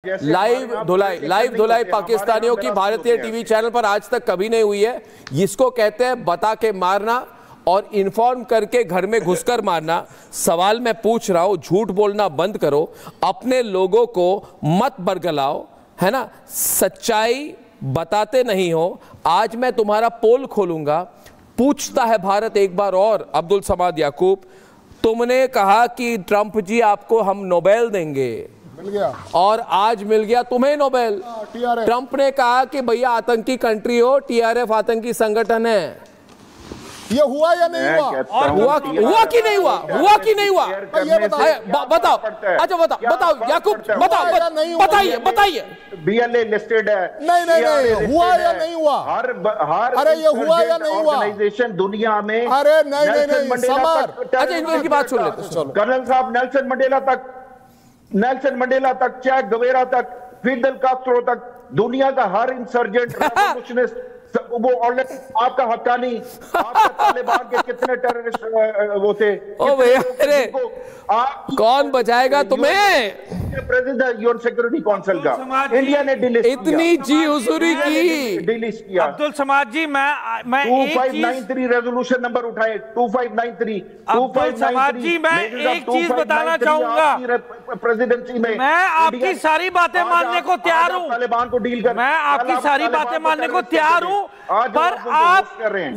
Live धुलाई पाकिस्तानियों की भारतीय टीवी चैनल पर आज तक कभी नहीं हुई है। इसको कहते हैं बता के मारना और इन्फॉर्म करके घर में घुसकर मारना। सवाल मैं पूछ रहा हूं, झूठ बोलना बंद करो, अपने लोगों को मत बरगलाओ, है ना, सच्चाई बताते नहीं हो। आज मैं तुम्हारा पोल खोलूंगा। पूछता है भारत एक बार और, अब्दुल समाद याकूब, तुमने कहा कि ट्रंप जी आपको हम नोबेल देंगे, मिल गया और आज मिल गया तुम्हें नोबेल। ट्रंप ने कहा कि भैया आतंकी कंट्री हो, टीआरएफ आतंकी संगठन है। ये हुआ या नहीं हुआ? और हुआ कि नहीं हुआ? हुआ कि नहीं हुआ? ये बताओ। अच्छा बताओ याकूब, बताइए। बीएलए लिस्टेड है। नहीं हुआ या नहीं हुआ? हर अरे ये हुआ या नहीं हुआ? ऑर्गेनाइजेशन दुनिया में। अरे नहीं समर, अच्छा इनकी बात सुन लेते हैं। कर्नल साहब नेल्सन मंडेला तक, चैक गवेरा तक, फिडेल कास्ट्रो तक, दुनिया का हर इंसर्जेंट रेवोल्यूशनिस्ट वो ऑलरेडी आपका हक्कानी, आपका तालिबान के कितने टेररिस्ट वो थे। ओ भैया, अरे कौन बचाएगा तुम्हें? प्रेसिडेंट यूएन सिक्योरिटी काउंसिल का इंडिया ने डिलीट किया। इतनी जी हुजूरी की डिलीट किया। अब्दुल समाद जी, मैं 2593 रेजोल्यूशन नंबर उठाए, 2593। अब्दुल समाद जी, मैं एक चीज बताना चाहूंगा, प्रेसिडेंसी में मैं आपकी सारी बातें मानने को तैयार हूं, तालिबान को डील कर, मैं आपकी सारी बातें मानने को तैयार हूं, पर आप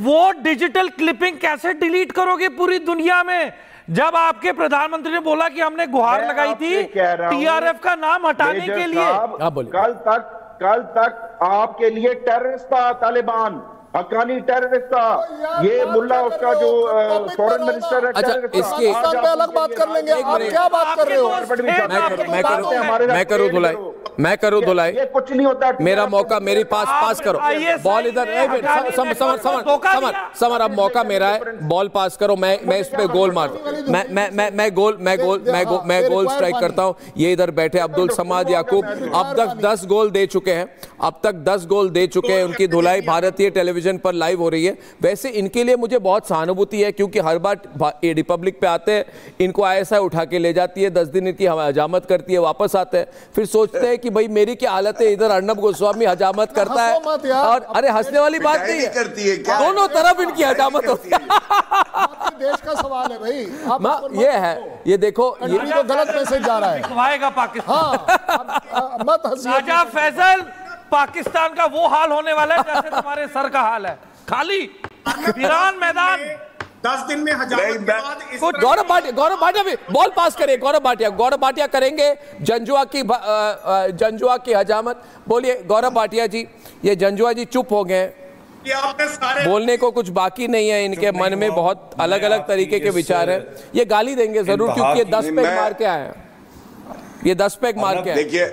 वो डिजिटल क्लिपिंग कैसे डिलीट करोगे पूरी दुनिया में? जब आपके प्रधानमंत्री ने बोला कि हमने गुहार लगाई थी टीआरएफ का नाम हटाने के लिए। कल तक आपके लिए टेररिस्ट था तालिबान, हक्कानी टेररिस्ट था। ये मुल्ला उसका जो फॉरेन मिनिस्टर है, अच्छा इसके पे अलग बात कर लेंगे। आप क्या बात कर रहे हो? मैं करूं धुलाई। ये कुछ नहीं होता। मेरा मौका, मेरी पास करो बॉल इधर। समर अब मौका मेरा है, बॉल पास करो। मैं इस पे गोल मार, मैं गोल स्ट्राइक करता हूं। ये इधर बैठे अब्दुल समाद याकूब अब तक 10 गोल दे चुके हैं। उनकी धुलाई भारतीय टेलीविजन पर लाइव हो रही है। वैसे इनके लिए मुझे बहुत सहानुभूति है, क्योंकि हर बार रिपब्लिक पे आते हैं, इनको आईएसआई उठा के ले जाती है, 10 दिन इनकी हजामत करती है, वापस आते हैं, फिर सोचते हैं कि भाई मेरी क्या हालत है। इधर अर्नब गोस्वामी हजामत करता है, और अरे हंसने वाली बात नहीं है, दोनों तरफ इनकी हजामत होती है। देश का सवाल है भाई। ये है, ये देखो, ये तो गलत मैसेज जा रहा है। दिखवाएगा पाकिस्तान। मत हंसिए। राजा फैसल, पाकिस्तान का वो हाल होने वाला है जैसे तुम्हारे सर का हाल है, खाली ईरान मैदान 10 दिन में हजामत के बाद। गौरव भाटिया भी बॉल पास करे। गौरव भाटिया करेंगे जंजुआ की हजामत। बोलिए गौरव भाटिया जी। ये जंजुआ जी चुप हो गए, बोलने को कुछ बाकी नहीं है इनके मन में, बहुत अलग अलग तरीके के विचार हैं। ये गाली देंगे जरूर, क्योंकि ये 10 पैक मार के आए हैं। ये 10 पैक मार के आए। देखिए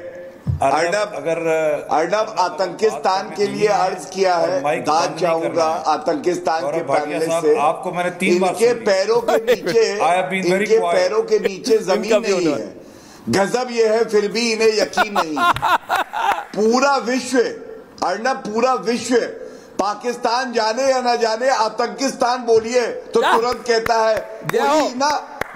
अर्नब आतंकिस्तान के लिए अर्ज किया है, दाद चाहूंगा आतंकिस्तान के पैनलिस्ट से। आपको मैंने 3 बार इनके पैरों के नीचे जमीन नहीं है। गजब ये है, फिर भी इन्हें यकीन नहीं है। पूरा विश्व पाकिस्तान जाने या ना जाने, आतंकिस्तान बोलिए तो तुरंत कहता है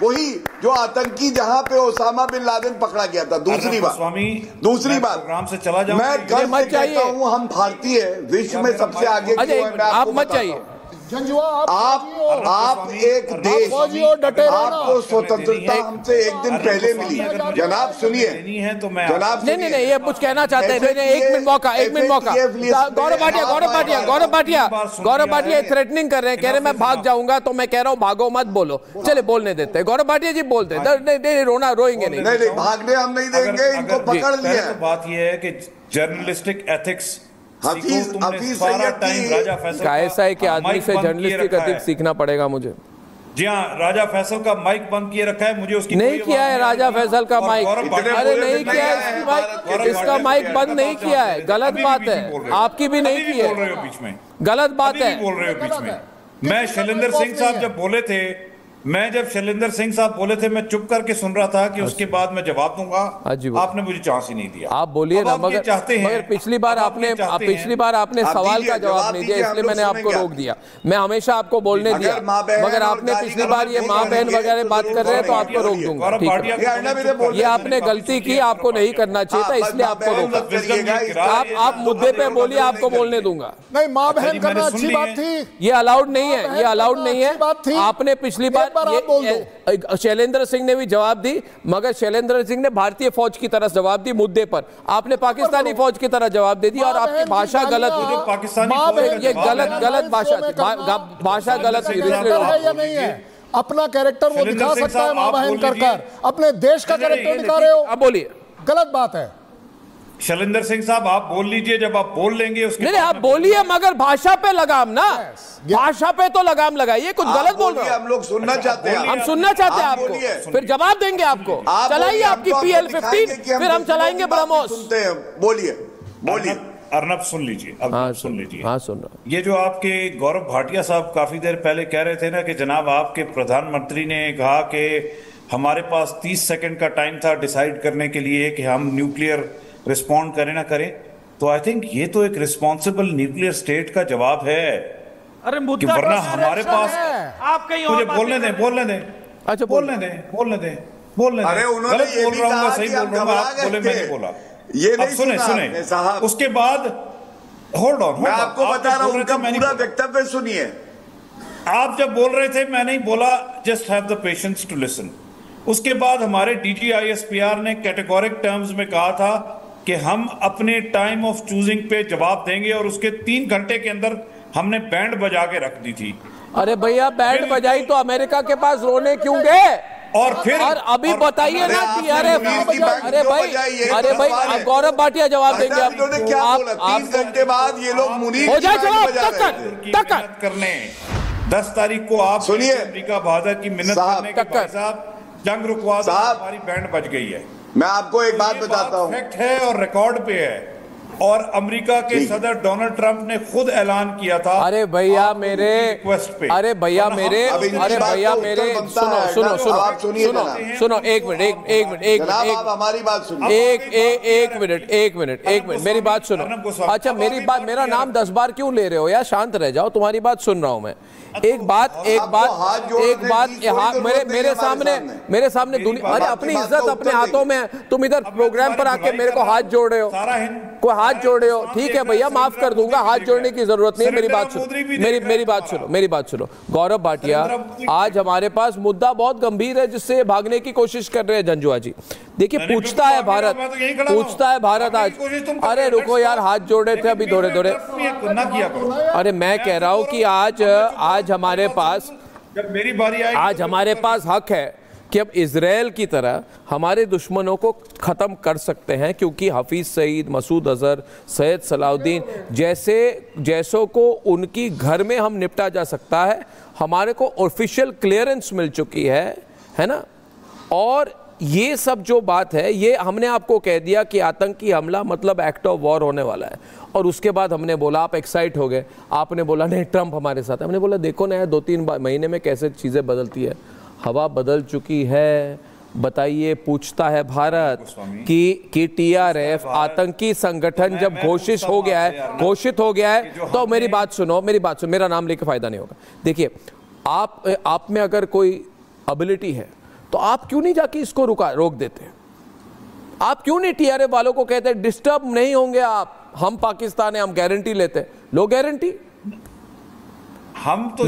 वही जो आतंकी जहां पे ओसामा बिन लादेन पकड़ा गया था। दूसरी बात प्रोग्राम से चला जाऊं, मैं गर्व से कहता हूं, हम भारतीय विश्व में सबसे आगे। आप मत चाहिए। आप एक देश, आपको स्वतंत्रता हमसे एक दिन पहले मिली। जनाब सुनिए, जनाब नहीं, ये कुछ कहना चाहते हैं। एक मिनट मौका। गौरव भाटिया थ्रेटनिंग कर रहे हैं, कह रहे मैं भाग जाऊंगा, तो मैं कह रहा हूँ भागो मत, बोलो। चले बोलने देते हैं। गौरव भाटिया जी बोलते हैं, नहीं रोएंगे नहीं, भागने हम नहीं देंगे, इनको पकड़ लिया। बात यह है कि जर्नलिस्टिक एथिक्स आईएसआई के आदमी से जर्नलिस्टिक एथिक्स सीखना पड़ेगा मुझे। जी हाँ, राजा फैसल का माइक बंद किए रखा है, मुझे उसकी नहीं किया है राजा फैसल का माइक। अरे नहीं किया है, इसका माइक बंद नहीं किया है, गलत बात है। आपकी भी नहीं की है, बीच में गलत बात है, बोल रहे हो बीच में। मैं शैलेंद्र सिंह साहब जब बोले थे मैं जब शैलेंद्र सिंह साहब बोले थे मैं चुप करके सुन रहा था कि उसके बाद मैं जवाब दूंगा। आपने मुझे चांस ही नहीं दिया। आप बोलिए ना, मगर पिछली बार आपने सवाल का जवाब नहीं दिया, इसलिए मैंने आपको रोक दिया। मैं हमेशा आपको बोलने दिया, मगर आपने पिछली बार ये माँ बहन वगैरह बात कर रहे हैं तो आपको रोक दूंगा। ये आपने गलती की, आपको नहीं करना चाहिए था, इसलिए आपको रोका। आप मुद्दे पे बोलिए, आपको बोलने दूंगा। नहीं, माँ बहन करना अच्छी बात थी, ये अलाउड नहीं है, ये अलाउड नहीं है। आपने पिछली बार शैलेंद्र सिंह ने भी जवाब दी, मगर शैलेंद्र सिंह ने भारतीय फौज की तरह जवाब दी मुद्दे पर, आपने पाकिस्तानी फौज की तरह जवाब दे दी। और आपकी भाषा गलत, ये गलत भाषा गलत है या नहीं है? अपना कैरेक्टर वो दिखा सकता है माँ बहन कर, अपने देश का कैरेक्टर दिखा रहे हो। अब बोलिए, गलत बात है। शैलेंद्र सिंह साहब आप बोल लीजिए, जब आप बोल लेंगे उसके नहीं, आप बोलिए, मगर भाषा पे लगाम ना, भाषा पे तो लगाम लगाइए। कुछ गलत बोल रहे हैं, हम लोग सुनना चाहते हैं, हम सुनना चाहते हैं आपको, फिर जवाब देंगे आपको। चलाइए आपकी PL-15, फिर हम चलाएंगे ब्रह्मोस। सुनते हैं, बोलिए। अर्नब सुन लीजिए, अब सुन लीजिए। हाँ, सुन रहा हूं। ये जो आपके गौरव भाटिया साहब काफी देर पहले कह रहे थे ना कि जनाब आपके प्रधानमंत्री ने कहा कि हमारे पास 30 सेकंड का टाइम था डिसाइड करने के लिए कि हम न्यूक्लियर रिस्पॉन्ड करें ना करें, तो आई थिंक ये तो एक रिस्पॉन्सिबल न्यूक्लियर स्टेट का जवाब है। अरे कि वरना हमारे पास आप कहीं मुझे बोलने दें अच्छा बोलने दें। अरे उन्होंने ये भी कहा सही बोल रहा हूँ, आप बोले मैंने बोला, ये नहीं सुने। उसके बाद होल्ड ऑन, मैं आपको बता रहा हूं, उनका पूरा वक्तव्य सुनिए। आप जब बोल रहे थे मैं नहीं बोला, just have the patience to listen. उसके बाद हमारे DGISPR ने कैटेगोरिक टर्म्स में कहा था कि हम अपने टाइम ऑफ चूजिंग पे जवाब देंगे, और उसके 3 घंटे के अंदर हमने बैंड बजा के रख दी थी। अरे भैया, बैंड बजाई तो अमेरिका के पास रोने क्यों गए? और फिर अभी बताइए ना कि अरे भाई अब गौरव भाटिया जवाब देंगे। आप क्या बोला? 30 घंटे बाद ये लोग मुनीर हो जाए जवाब तक करने 10 तारीख को आप सुनिए, अमेरिका बहादुर की मिन्नत करने के भाई साहब जंग रुकवा दो, हमारी बैंड बज गई है। मैं आपको एक बात बताता हूँ, फैक्ट है और रिकॉर्ड पे है, और अमेरिका के सदर डोनाल्ड ट्रंप ने खुद ऐलान किया था। अरे भैया मेरे, सुनो, एक मिनट, मेरी बात सुनो। अच्छा, मेरा नाम 10 बार क्यों ले रहे हो यार? शांत रह जाओ, तुम्हारी बात सुन रहा हूं मैं। एक बात मेरे सामने दुनिया, अरे अपनी इज्जत अपने हाथों में। तुम इधर प्रोग्राम पर आके मेरे को हाथ जोड़ रहे हो, कोई हाथ जोड़ रहे हो, ठीक है भैया, माफ कर दूंगा, हाथ जोड़ने की जरूरत नहीं है। मेरी बात सुनो। गौरव भाटिया, आज हमारे पास मुद्दा बहुत गंभीर है जिससे भागने की कोशिश कर रहे हैं जंजुआ जी। देखिए, पूछता है भारत आज। अरे रुको यार, हाथ जोड़े थे अभी दौड़े। अरे मैं कह रहा हूं कि आज हमारे पास, जब मेरी बारी आई, आज हमारे पास हक है कि अब इजराइल की तरह हमारे दुश्मनों को ख़त्म कर सकते हैं, क्योंकि हफीज़ सईद, मसूद अजहर, सैयद सलाउद्दीन जैसों को उनकी घर में हम निपटा जा सकता है। हमारे को ऑफिशियल क्लियरेंस मिल चुकी है ना। और ये सब जो बात है, ये हमने आपको कह दिया कि आतंकी हमला मतलब एक्ट ऑफ वॉर होने वाला है। और उसके बाद हमने बोला, आप एक्साइट हो गए, आपने बोला नहीं ट्रंप हमारे साथ है। हमने बोला देखो ना 2-3 महीने में कैसे चीज़ें बदलती है, हवा बदल चुकी है। बताइए, पूछता है भारत कि TRF आतंकी संगठन जब घोषित हो गया है, तो मेरी बात सुनो, मेरा नाम लेके फायदा नहीं होगा। देखिए, आप में अगर कोई एबिलिटी है तो आप क्यों नहीं जाके इसको रोक देते? आप क्यों नहीं TRF वालों को कहते डिस्टर्ब नहीं होंगे आप, हम पाकिस्तान है, हम गारंटी लेते हैं। लो गारंटी, हम तो